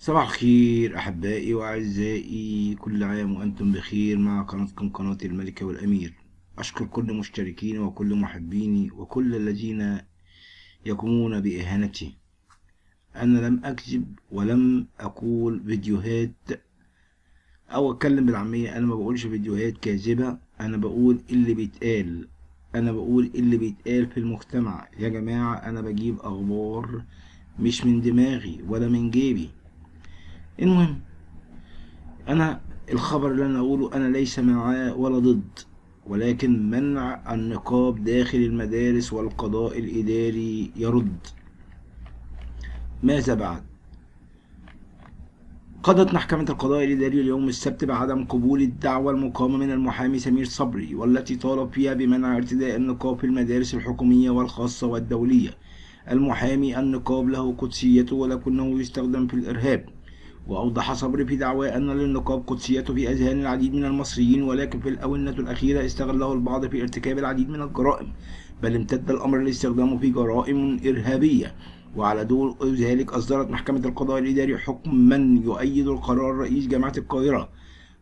صباح الخير أحبائي وأعزائي، كل عام وأنتم بخير. مع قناتكم قناة الملكة والأمير. أشكر كل مشتركيني وكل محبيني وكل الذين يقومون بإهانتي. أنا لم أكذب ولم أقول فيديوهات أو أتكلم بالعامية. أنا ما بقولش فيديوهات كاذبة، أنا بقول اللي بيتقال. أنا بقول اللي بيتقال في المجتمع يا جماعة. أنا بجيب أخبار مش من دماغي ولا من جيبي. المهم، انا الخبر اللي انا اقوله انا ليس معاه ولا ضد، ولكن منع النقاب داخل المدارس والقضاء الاداري يرد. ماذا بعد؟ قضت محكمة القضاء الإداري اليوم السبت بعدم قبول الدعوى المقامة من المحامي سمير صبري، والتي طالب فيها بمنع ارتداء النقاب في المدارس الحكومية والخاصة والدولية. المحامي: النقاب له قدسيته ولكنه يستخدم في الإرهاب. وأوضح صبري في دعواه أن للنقاب قدسيته في أذهان العديد من المصريين، ولكن في الآونة الأخيرة استغله البعض في ارتكاب العديد من الجرائم، بل امتد الأمر لاستخدامه في جرائم إرهابية. وعلى ضوء ذلك أصدرت محكمة القضاء الإداري حكما يؤيد القرار رئيس جامعة القاهرة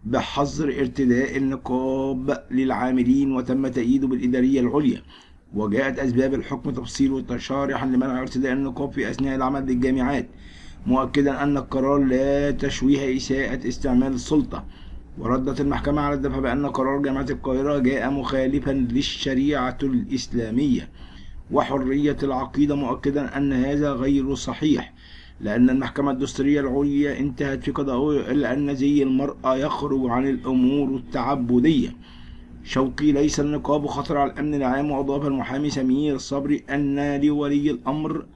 بحظر ارتداء النقاب للعاملين، وتم تأييده بالإدارية العليا. وجاءت أسباب الحكم تفصيل شارحا لمنع ارتداء النقاب في أثناء العمل بالجامعات، مؤكدا أن القرار لا تشويه إساءة استعمال السلطة. وردت المحكمة على الدفع بأن قرار جامعة القاهرة جاء مخالفا للشريعة الإسلامية وحرية العقيدة، مؤكدا أن هذا غير صحيح، لأن المحكمة الدستورية العليا انتهت في قضائها إلا أن زي المرأة يخرج عن الأمور التعبدية. شوقي: ليس النقاب خطر على الأمن العام. وأضاف المحامي سمير صبري أن لولي الأمر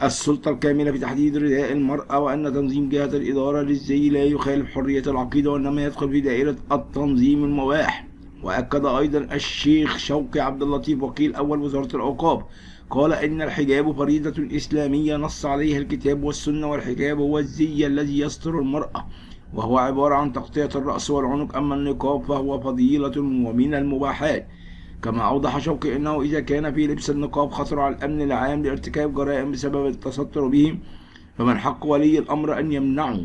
السلطة الكاملة في تحديد رداء المرأة، وأن تنظيم جهة الإدارة للزي لا يخالف حرية العقيدة وإنما يدخل في دائرة التنظيم المباح. وأكد أيضا الشيخ شوقي عبد اللطيف وكيل أول وزارة الأوقاف، قال إن الحجاب فريضة إسلامية نص عليها الكتاب والسنة، والحجاب هو الزي الذي يستر المرأة وهو عبارة عن تغطية الرأس والعنق، أما النقاب فهو فضيلة ومن المباحات. كما أوضح شوقي أنه إذا كان في لبس النقاب خطر على الأمن العام لارتكاب جرائم بسبب التستر به، فمن حق ولي الأمر أن يمنعه،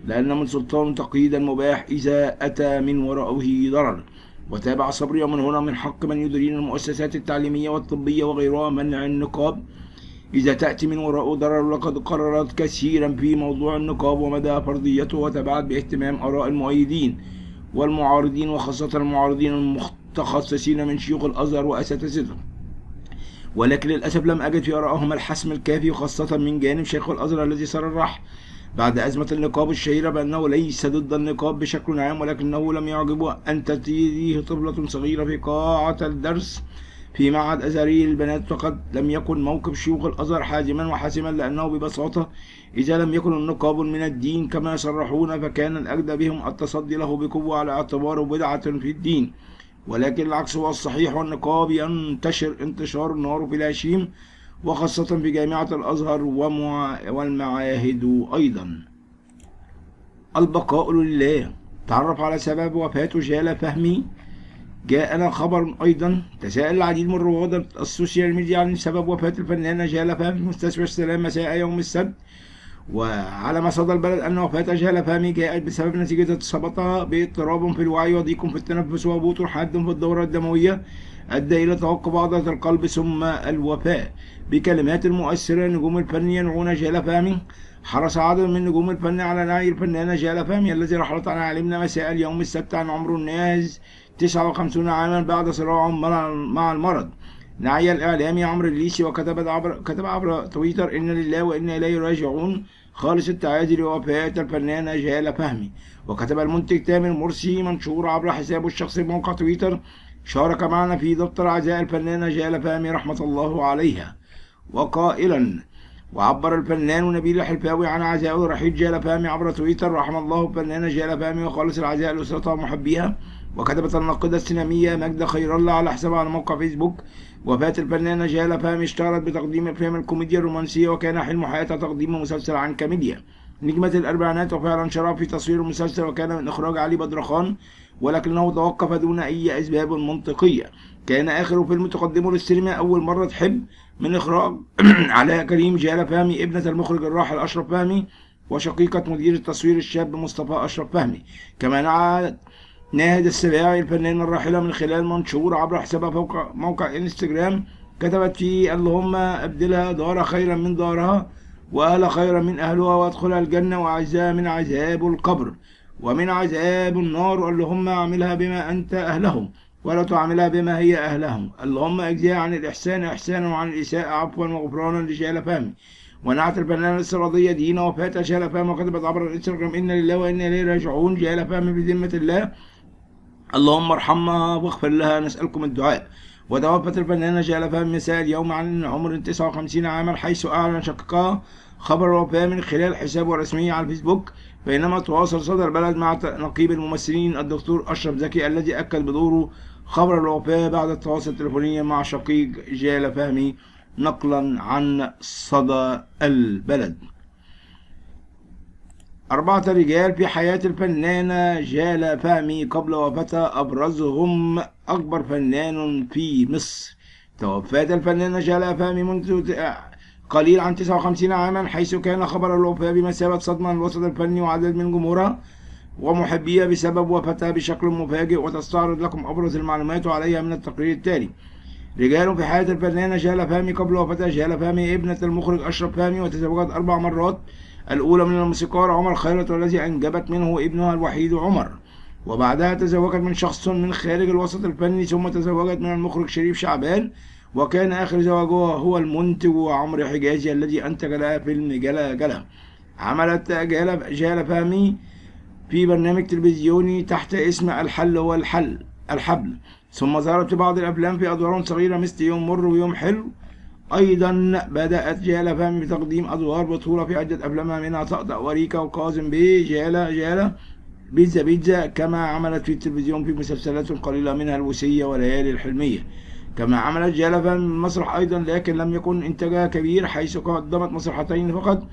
لأن من سلطان تقييد المباح إذا أتى من وراءه ضرر. وتابع صبري: ومن هنا من حق من يديرون المؤسسات التعليمية والطبية وغيرها منع النقاب إذا تأتي من وراءه ضرر. لقد قررت كثيرا في موضوع النقاب ومدى فرضيته، وتبعت باهتمام آراء المؤيدين والمعارضين، وخاصة المعارضين المتخصصين من شيوخ الأزهر وأساتذته، ولكن للأسف لم أجد في آرائهم الحسم الكافي، خاصة من جانب شيخ الأزهر الذي صرح بعد أزمة النقاب الشهيرة بأنه ليس ضد النقاب بشكل عام، ولكنه لم يعجبه أن تأتيه طفلة صغيرة في قاعة الدرس في معهد أزهري للبنات. وقد لم يكن موقف شيوخ الأزهر حازما وحاسما، لأنه ببساطة إذا لم يكن النقاب من الدين كما يصرحون فكان الأجدى بهم التصدي له بقوة على اعتباره بدعة في الدين، ولكن العكس هو الصحيح، والنقاب ينتشر انتشار النار في الهشيم، وخاصة في جامعة الأزهر والمعاهد أيضا. البقاء لله. تعرف على سبب وفاة جالة فهمي. جاءنا خبر أيضا تساءل العديد من رواد السوشيال ميديا عن سبب وفاة الفنانة جالة فهمي في مستشفى السلام مساء يوم السبت. وعلى مصادر البلد أن وفاة جالة فهمي جاءت بسبب نتيجة إصابتها باضطراب في الوعي وضيق في التنفس وهبوط حاد في الدورة الدموية أدى إلى توقف عضلة القلب ثم الوفاة. بكلمات مؤثرة: نجوم الفن ينعون جالة فهمي. حرص عدد من نجوم الفن على نعي الفنانة جالة فهمي الذي رحلت عن عالمنا مساء اليوم السبت عن عمر ناهز 59 عاما بعد صراع مع المرض. نعي الإعلامي عمرو الليثي كتب عبر تويتر: إن لله وإنا إليه راجعون، خالص التعازي لوفاة الفنانة جالة فهمي. وكتب المنتج تامر مرسي منشور عبر حسابه الشخصي بموقع تويتر: شارك معنا في دفتر عزاء الفنانة جالة فهمي رحمة الله عليها، وقائلا: وعبر الفنان نبيل الحلفاوي عن عزائه لرحيل جالة فهمي عبر تويتر: رحم الله الفنانة جالة فهمي وخالص العزاء لأسرتها ومحبيها. وكتبت الناقدة السينمائية ماجدة خير الله على حسابها على موقع فيسبوك: وفاة الفنانة جالة فهمي اشتهرت بتقديم أفلام الكوميديا الرومانسية، وكان حلم حياتها تقديم مسلسل عن كوميديا نجمة الأربعينات، وفعلا شرف في تصوير المسلسل وكان من إخراج علي بدرخان، ولكنه توقف دون أي أسباب منطقية. كان آخر فيلم تقدمه للسينما أول مرة تحب من إخراج علاء كريم. جالة فهمي ابنة المخرج الراحل أشرف فهمي وشقيقة مدير التصوير الشاب مصطفى أشرف فهمي. كما نعت ناهد السباعي الفنانة الراحلة من خلال منشور عبر حسابها فوق موقع انستجرام كتبت فيه: اللهم أبدلها دار خيرا من دارها، وأهل خيرا من أهلها، وأدخلها الجنة، وأعزها من عذاب القبر ومن عذاب النار. اللهم أعملها بما أنت أهله، ولا تعاملها بما هي أهله. اللهم أجزيها عن الإحسان إحسانا، وعن الإساءة عفوا وغفرانا لشال فهمي. ونعت الفنانة الاستراتيجية دين وفاة شال فهمي، وكتبت عبر الانستغرام: إنا لله وإنا إليه راجعون. شال فهمي بذمة الله، اللهم ارحمها واغفر لها، نسألكم الدعاء. وتوفت الفنانة شال فهمي مساء اليوم عن عمر 59 عاما، حيث أعلن شقيقها خبر الوفاة من خلال حسابه الرسمي على الفيسبوك. بينما تواصل صدى البلد مع نقيب الممثلين الدكتور أشرف زكي الذي أكد بدوره خبر الوفاة بعد التواصل التليفوني مع شقيق جال فهمي، نقلا عن صدى البلد. 4 رجال في حياة الفنانة جال فهمي قبل وفاتها، أبرزهم أكبر فنان في مصر. توفت الفنانة جال فهمي منذ قليل عن 59 عاما، حيث كان خبر الوفاة بمثابة صدمة للوسط الفني وعدد من جمهورها ومحبيها بسبب وفاتها بشكل مفاجئ. وتستعرض لكم أبرز المعلومات عليها من التقرير التالي. رجال في حياة الفنانة جال فهمي قبل وفاتها: جال فهمي ابنة المخرج أشرف فهمي، وتزوجت 4 مرات، الأولى من الموسيقار عمر خيرت، والذي أنجبت منه ابنها الوحيد عمر. وبعدها تزوجت من شخص من خارج الوسط الفني، ثم تزوجت من المخرج شريف شعبان، وكان آخر زواجها هو المنتج عمرو حجازي الذي أنتج لها فيلم جلا جلا. عملت جال فهمي في برنامج تلفزيوني تحت اسم الحل والحبل، ثم ظهرت في بعض الأفلام في أدوار صغيرة مثل يوم مر ويوم حلو. أيضا بدأت جال فهمي بتقديم أدوار بطولة في عدة أفلامها، منها طقطق وريكا وكاظم بيه، جالا بيتزا، كما عملت في التلفزيون في مسلسلات قليلة منها الوصية وليالي الحلمية. كما عملت جال فهمي المسرح أيضا، لكن لم يكن إنتاجها كبير، حيث قدمت مسرحتين فقط: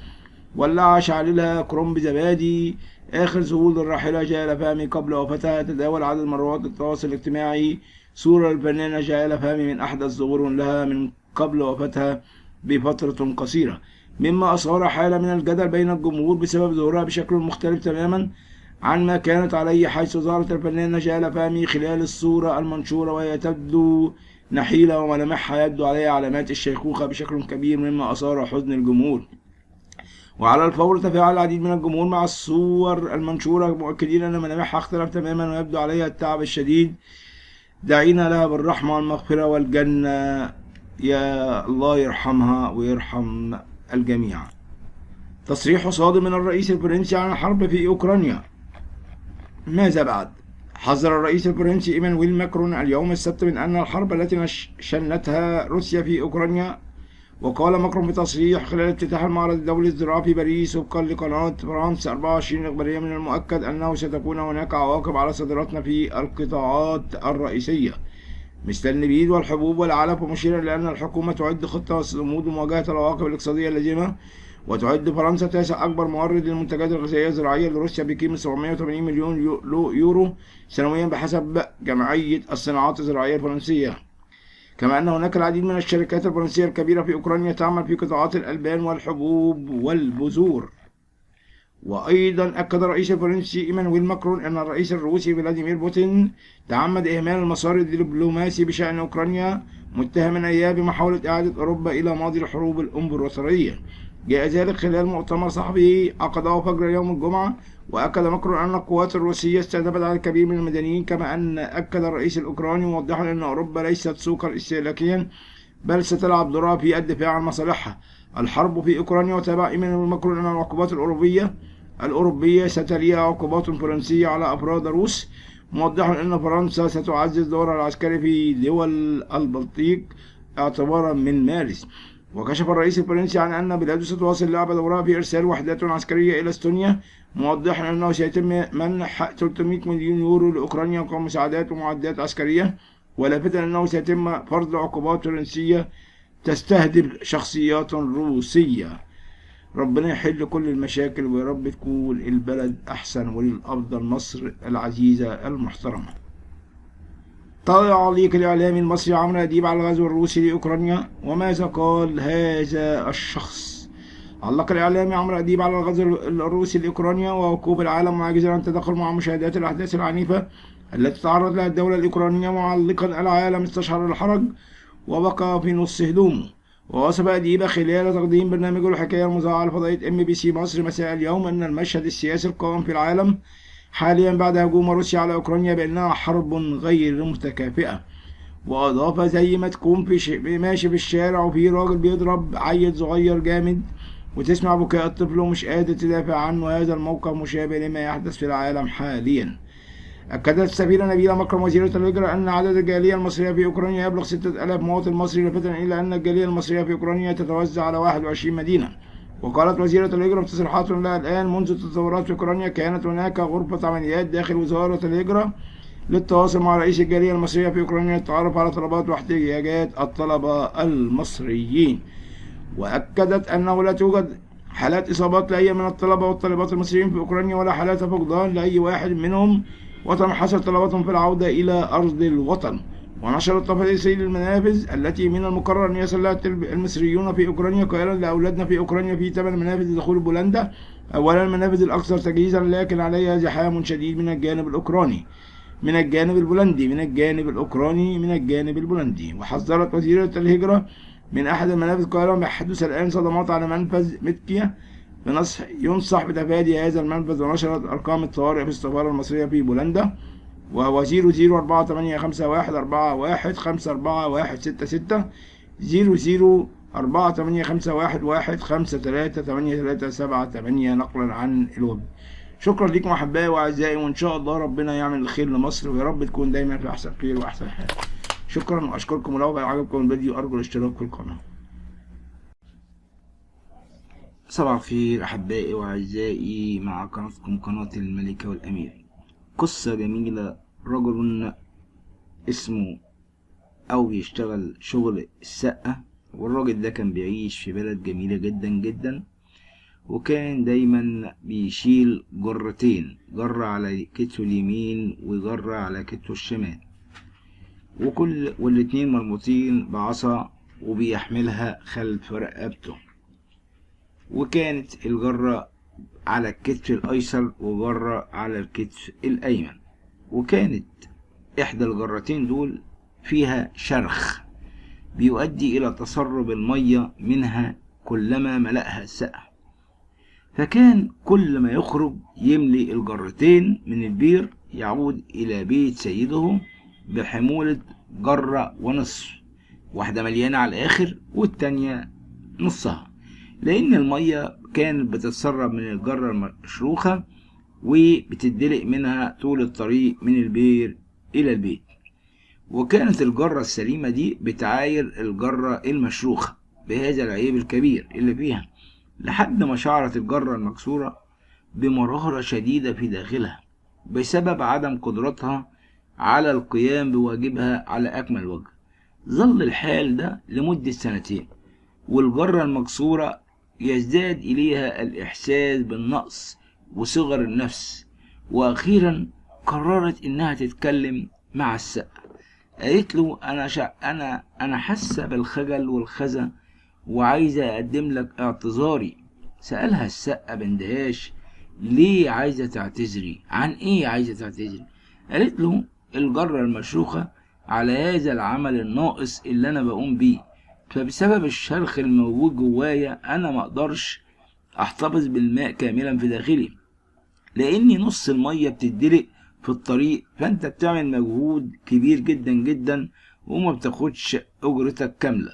ولع شعللها، كرنب زبادي. آخر ظهور الراحلة جال فهمي قبل وفاتها تداول عدد مرات التواصل الاجتماعي صورة للفنانة جال فهمي من أحدث ظهور لها من قبل وفاتها بفترة قصيرة، مما أثار حالة من الجدل بين الجمهور بسبب ظهورها بشكل مختلف تماما عن ما كانت عليه، حيث ظهرت الفنانة جال فهمي خلال الصورة المنشورة وهي تبدو نحيلة وملامحها يبدو عليها علامات الشيخوخة بشكل كبير، مما أثار حزن الجمهور. وعلى الفور تفاعل العديد من الجمهور مع الصور المنشورة، مؤكدين أن ملامحها اختلف تماما ويبدو عليها التعب الشديد، داعين لها بالرحمة والمغفرة والجنة. يا الله يرحمها ويرحم الجميع. تصريح صادم من الرئيس الفرنسي عن الحرب في أوكرانيا. ماذا بعد؟ حذر الرئيس الفرنسي إيمانويل ماكرون اليوم السبت من أن الحرب التي شنتها روسيا في أوكرانيا. وقال ماكرون في تصريح خلال افتتاح المعرض الدولي الزراعي في باريس وفقا لقناة فرانس 24 الإخبارية: من المؤكد أنه ستكون هناك عواقب على صادراتنا في القطاعات الرئيسية مثل النبيذ والحبوب والعلف، ومشيرا إلى أن الحكومة تعد خطة وصمود لمواجهة العواقب الاقتصادية اللازمة. وتعد فرنسا 9 أكبر مورد للمنتجات الغذائية الزراعية لروسيا بقيمة 780 مليون يورو سنويا بحسب جمعية الصناعات الزراعية الفرنسية. كما أن هناك العديد من الشركات الفرنسية الكبيرة في أوكرانيا تعمل في قطاعات الألبان والحبوب والبذور. وأيضا أكد الرئيس الفرنسي إيمانويل ماكرون أن الرئيس الروسي فلاديمير بوتين تعمد إهمال المسار الدبلوماسي بشأن أوكرانيا، متهما إياه بمحاولة إعادة أوروبا إلى ماضي الحروب الإمبراطورية. جاء ذلك خلال مؤتمر صحفي عقده فجر يوم الجمعة. وأكد ماكرون أن القوات الروسية استهدفت عدد كبير من المدنيين، كما أن أكد الرئيس الأوكراني موضحا أن أوروبا ليست سوقا استهلاكيا بل ستلعب دورها في الدفاع عن مصالحها. الحرب في أوكرانيا. وتابع إيمانويل ماكرون أن العقوبات الأوروبية ستليها عقوبات فرنسية على أفراد روس، موضحا أن فرنسا ستعزز دورها العسكري في دول البلطيق اعتبارا من مارس. وكشف الرئيس الفرنسي عن أن بلاده ستواصل لعب دورها في إرسال وحدات عسكرية إلى استونيا، موضحا أنه سيتم منح 300 مليون يورو لأوكرانيا كمساعدات ومعدات عسكرية، ولافتا أنه سيتم فرض عقوبات فرنسية تستهدف شخصيات روسية. ربنا يحل كل المشاكل، ويا رب تكون البلد أحسن وللأفضل مصر العزيزة المحترمة. تعليق الإعلامي المصري عمرو أديب على الغزو الروسي لأوكرانيا. وماذا قال هذا الشخص؟ علق الإعلامي عمرو أديب على الغزو الروسي لأوكرانيا ووقوف العالم عاجزا عن التدخل مع مشاهدات الأحداث العنيفة التي تعرض لها الدولة الأوكرانية، معلقا العالم استشعر الحرج وبقى في نص هدومه. ووصف أديب خلال تقديم برنامجه الحكاية المذاعة على فضائية MBC مصر مساء اليوم أن المشهد السياسي القائم في العالم حاليا بعد هجوم روسيا على أوكرانيا بأنها حرب غير متكافئة. وأضاف زي ما تكون ماشي في الشارع وفي راجل بيضرب عيل صغير جامد وتسمع بكاء الطفل ومش قادر تدافع عنه، هذا الموقف مشابه لما يحدث في العالم حاليا. أكدت السفيرة نبيلة مكرم وزيرة الهجرة أن عدد الجالية المصرية في أوكرانيا يبلغ 6000 مواطن مصري، لافتا إلى أن الجالية المصرية في أوكرانيا تتوزع على 21 مدينة. وقالت وزيرة الهجرة في تصريحات لها الآن: منذ التطورات في أوكرانيا كانت هناك غرفة عمليات داخل وزارة الهجرة للتواصل مع رئيس الجالية المصرية في أوكرانيا للتعرف على طلبات واحتياجات الطلبة المصريين. وأكدت أنه لا توجد حالات إصابات لأي من الطلبة والطالبات المصريين في أوكرانيا ولا حالات فقدان لأي واحد منهم، وتنحصر طلباتهم في العودة إلى أرض الوطن. ونشر تفاصيل المنافذ التي من المقرر أن يصل لها المصريون في أوكرانيا، قائلا: لأولادنا في أوكرانيا في 8 منافذ لدخول بولندا. أولا المنافذ الأكثر تجهيزا لكن عليها زحام شديد من الجانب الأوكراني، من الجانب البولندي، من الجانب الأوكراني، من الجانب البولندي. وحذرت وزيرة الهجرة من أحد المنافذ قائلا: يحدث الآن صدمات على منفذ متكيا، ينصح بتفادي هذا المنفذ. ونشرت أرقام الطوارئ في السفارة المصرية في بولندا، وهو 00485141541166 004851153838 نقلا عن الويب. شكرا لكم أحبائي وأعزائي، وإن شاء الله ربنا يعمل الخير لمصر، ويا رب تكون دايما في أحسن خير وأحسن حال. شكرا وأشكركم، ولو عجبكم الفيديو أرجو الاشتراك في القناة. صباح الخير أحبائي وأعزائي، مع قناتكم قناة الملكة والأمير. قصة جميلة. رجل اسمه أو بيشتغل شغل السقة، والراجل ده كان بيعيش في بلد جميلة جدا جدا، وكان دايما بيشيل جرتين، جرة على كتفه اليمين وجرة على كتفه الشمال، والاتنين مربوطين بعصا وبيحملها خلف رقبته. وكانت الجرة على الكتف الأيسر وجرة على الكتف الأيمن، وكانت إحدى الجرتين دول فيها شرخ بيؤدي إلى تسرب المية منها كلما ملأها السقة، فكان كل ما يخرج يملي الجرتين من البير يعود إلى بيت سيده بحمولة جرة ونصف، واحدة مليانة على الآخر والتانية نصها، لأن المية كانت بتتسرب من الجرة المشروخة وبتدلق منها طول الطريق من البير إلى البيت. وكانت الجرة السليمة دي بتعاير الجرة المشروخة بهذا العيب الكبير اللي فيها، لحد ما شعرت الجرة المكسورة بمرارة شديدة في داخلها بسبب عدم قدرتها على القيام بواجبها على أكمل وجه. ظل الحال ده لمدة 2 سنين، والجرة المكسورة يزداد إليها الإحساس بالنقص وصغر النفس. وأخيرا قررت إنها تتكلم مع السقة. قالت له: أنا حاسة بالخجل والخزى وعايزة أقدم لك اعتذاري. سألها السقة باندهاش: ليه عايزة تعتذري؟ عن إيه عايزة تعتذري؟ قالت له: الجرة المشروخة على هذا العمل الناقص اللي أنا بقوم بيه، فبسبب الشرخ الموجود جوايا أنا مقدرش أحتفظ بالماء كاملا في داخلي، لأني نص المية بتدلق في الطريق، فأنت بتعمل مجهود كبير جدا جدا وما بتاخدش أجرتك كاملة.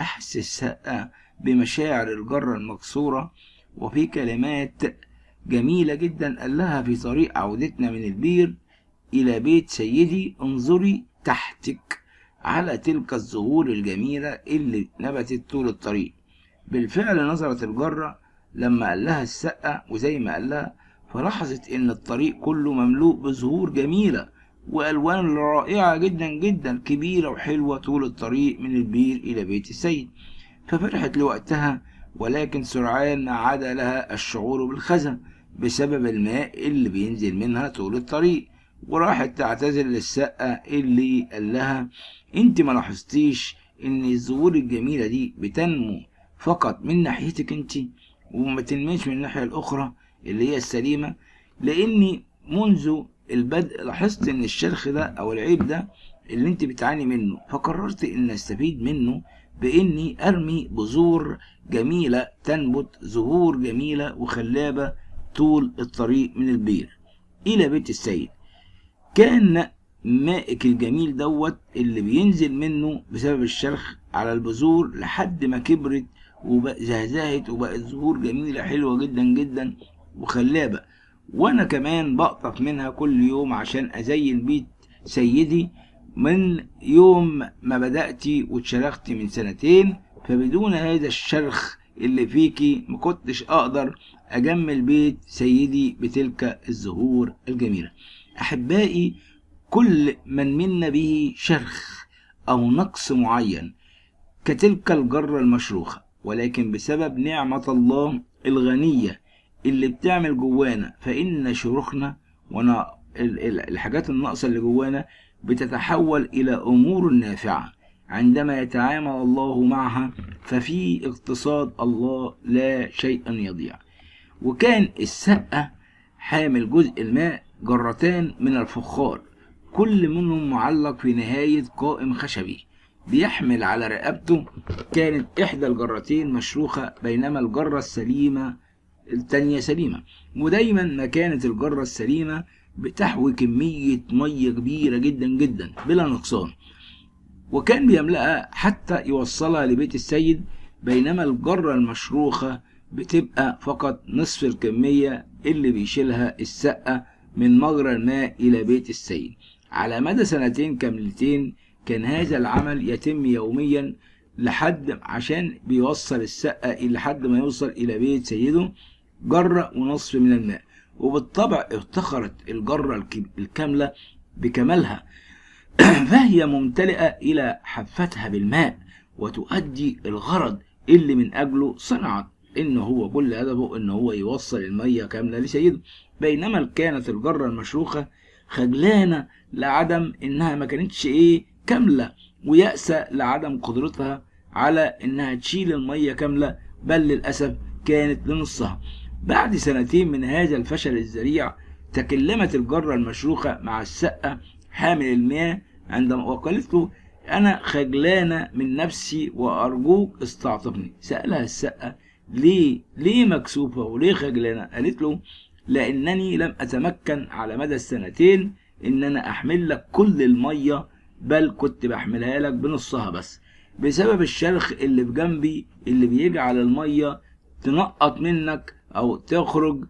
أحس السقة بمشاعر الجرة المكسورة، وفي كلمات جميلة جدا قال لها: في طريق عودتنا من البير إلى بيت سيدي انظري تحتك على تلك الزهور الجميلة اللي نبتت طول الطريق. بالفعل نظرت الجرة لما قال لها السقة وزي ما قال لها، فلاحظت ان الطريق كله مملوء بزهور جميلة والوان رائعة جدا جدا، كبيرة وحلوة طول الطريق من البير الى بيت السيد. ففرحت لوقتها، ولكن سرعان ما عاد لها الشعور بالخزن بسبب الماء اللي بينزل منها طول الطريق، وراحت تعتذر للسقة اللي قال لها: انت ما لاحظتيش ان الزهور الجميلة دي بتنمو فقط من ناحيتك انت؟ وما تنميش من الناحية الأخرى اللي هي السليمة، لأني منذ البدء لاحظت إن الشرخ ده أو العيب ده اللي أنت بتعاني منه، فقررت إن أستفيد منه بإني أرمي بذور جميلة تنبت زهور جميلة وخلابة طول الطريق من البير إلى بيت السيد. كان مائك الجميل دوت اللي بينزل منه بسبب الشرخ على البذور لحد ما كبرت وزهزهت وبقت زهور جميلة حلوة جدا جدا وخلابة، وانا كمان بقطف منها كل يوم عشان ازين بيت سيدي. من يوم ما بدأتي واتشرختي من 2 سنين، فبدون هذا الشرخ اللي فيكي ما كنتش اقدر اجمل بيت سيدي بتلك الزهور الجميلة. احبائي، كل من منا به شرخ او نقص معين كتلك الجرة المشروخة، ولكن بسبب نعمة الله الغنية اللي بتعمل جوانا، فإن شروخنا الحاجات الناقصة اللي جوانا بتتحول إلى أمور نافعة عندما يتعامل الله معها، ففي اقتصاد الله لا شيء يضيع. وكان السقة حامل جزء الماء جرتان من الفخار، كل منهم معلق في نهاية قائم خشبي بيحمل على رقبته. كانت إحدى الجرتين مشروخة بينما الجرة السليمة التانية سليمة، ودايما ما كانت الجرة السليمة بتحوي كمية مية كبيرة جدا جدا بلا نقصان، وكان بيملأها حتى يوصلها لبيت السيد، بينما الجرة المشروخة بتبقى فقط نصف الكمية اللي بيشيلها السقة من مجرى الماء إلى بيت السيد. على مدى 2 كاملتين كان هذا العمل يتم يوميا لحد عشان بيوصل السقة لحد ما يوصل إلى بيت سيده جرة ونصف من الماء. وبالطبع افتخرت الجرة الكاملة بكمالها فهي ممتلئة إلى حفتها بالماء وتؤدي الغرض اللي من أجله صنعت، إن هو كل هدفه إن هو يوصل المية كاملة لسيده. بينما كانت الجرة المشروخة خجلانة لعدم إنها ما كانتش كاملة، ويأسى لعدم قدرتها على إنها تشيل المية كاملة، بل للأسف كانت لنصها. بعد 2 من هذا الفشل الذريع تكلمت الجرة المشروخة مع السقة حامل المياه عندما وقالت له: أنا خجلانة من نفسي وأرجوك استعطفني. سألها السقة: ليه مكسوفة وليه خجلانة؟ قالت له: لأنني لم أتمكن على مدى 2 إن أنا أحمل لك كل المية، بل كنت بحملها لك بنصها بس، بسبب الشرخ اللي بجنبي اللي بيجعل المية تنقط منك أو تخرج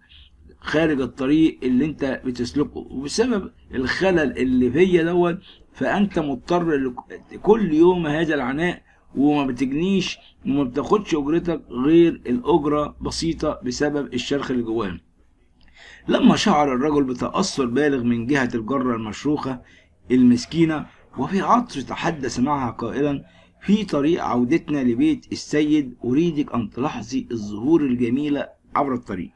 خارج الطريق اللي انت بتسلكه، وبسبب الخلل اللي فيا دوت فأنت مضطر كل يوم هذا العناء، وما بتجنيش وما بتاخدش أجرتك غير الأجرة بسيطة بسبب الشرخ اللي جواه. لما شعر الرجل بتأثر بالغ من جهة الجرة المشروخة المسكينة، وفي عطف تحدث معها قائلا: في طريق عودتنا لبيت السيد أريدك أن تلاحظي الزهور الجميلة عبر الطريق.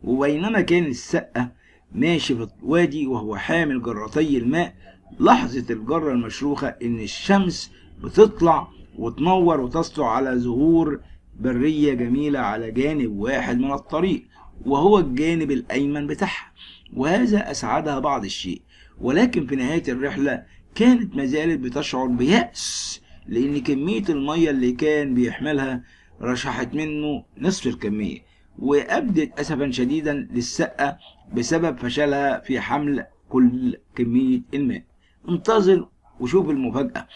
وبينما كان السقة ماشي في الوادي وهو حامل جرتي الماء، لاحظت الجرة المشروخة إن الشمس بتطلع وتنور وتسطع على زهور برية جميلة على جانب واحد من الطريق، وهو الجانب الأيمن بتاعها، وهذا أسعدها بعض الشيء. ولكن في نهاية الرحلة كانت مازالت بتشعر بيأس، لأن كمية المية اللي كان بيحملها رشحت منه نصف الكمية، وأبدت أسفا شديدا للسقة بسبب فشلها في حمل كل كمية الماء. انتظر وشوف المفاجأة.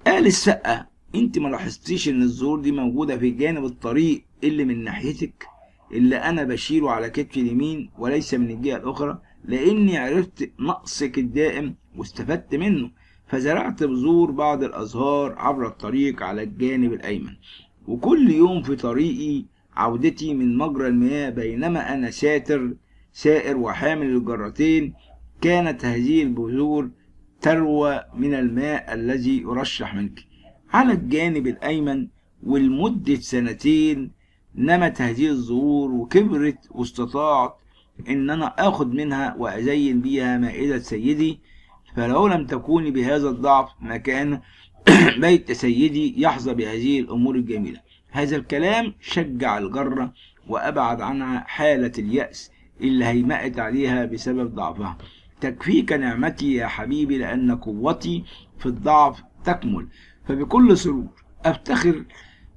قال السقة: انت ما لاحظتيش ان الزهور دي موجودة في جانب الطريق اللي من ناحيتك، اللي انا بشيله على كتفي اليمين وليس من الجهة الاخرى، لاني عرفت نقصك الدائم واستفدت منه، فزرعت بذور بعض الازهار عبر الطريق على الجانب الايمن. وكل يوم في طريقي عودتي من مجرى المياه بينما انا سائر وحامل الجرتين، كانت هذه البذور تروى من الماء الذي يرشح منك على الجانب الأيمن. ولمدة 2 نمت هذه الزهور وكبرت، واستطاعت ان انا اخد منها وازين بيها مائدة سيدي. فلو لم تكوني بهذا الضعف ما كان بيت سيدي يحظى بهذه الامور الجميلة. هذا الكلام شجع الجرة وأبعد عنها حالة اليأس اللي هيمأت عليها بسبب ضعفها. تكفيك نعمتي يا حبيبي لأن قوتي في الضعف تكمل، فبكل سرور أفتخر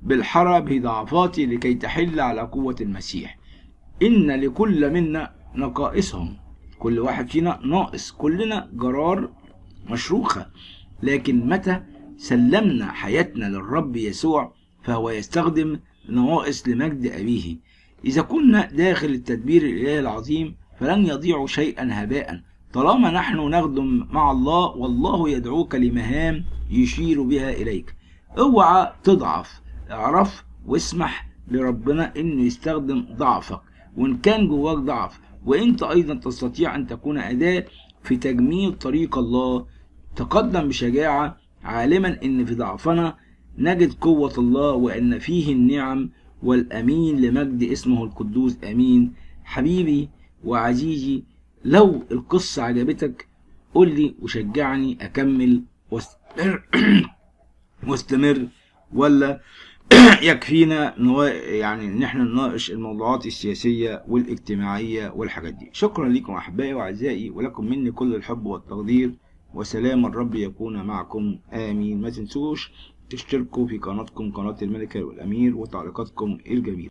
بالحرى بضعفاتي لكي تحل على قوة المسيح. إن لكل منا نقائصهم، كل واحد فينا ناقص، كلنا جرار مشروخة، لكن متى سلمنا حياتنا للرب يسوع فهو يستخدم نواقص لمجد أبيه. إذا كنا داخل التدبير الإلهي العظيم فلن يضيع شيئا هباء طالما نحن نخدم مع الله، والله يدعوك لمهام يشير بها إليك. اوعى تضعف، اعرف واسمح لربنا انه يستخدم ضعفك، وان كان جواك ضعف وانت ايضا تستطيع ان تكون أداة في تجميل طريق الله. تقدم بشجاعة عالما ان في ضعفنا نجد قوة الله وان فيه النعم والامين لمجد اسمه القدوس امين. حبيبي وعزيزي، لو القصة عجبتك قولي وشجعني اكمل واستمر، ولا يكفينا يعني ان احنا نناقش الموضوعات السياسية والاجتماعية والحاجات دي. شكرا لكم احبائي واعزائي، ولكم مني كل الحب والتقدير، وسلام الرب يكون معكم امين. ما تنسوش تشتركوا في قناتكم قناة الملك والامير وتعليقاتكم الجميلة.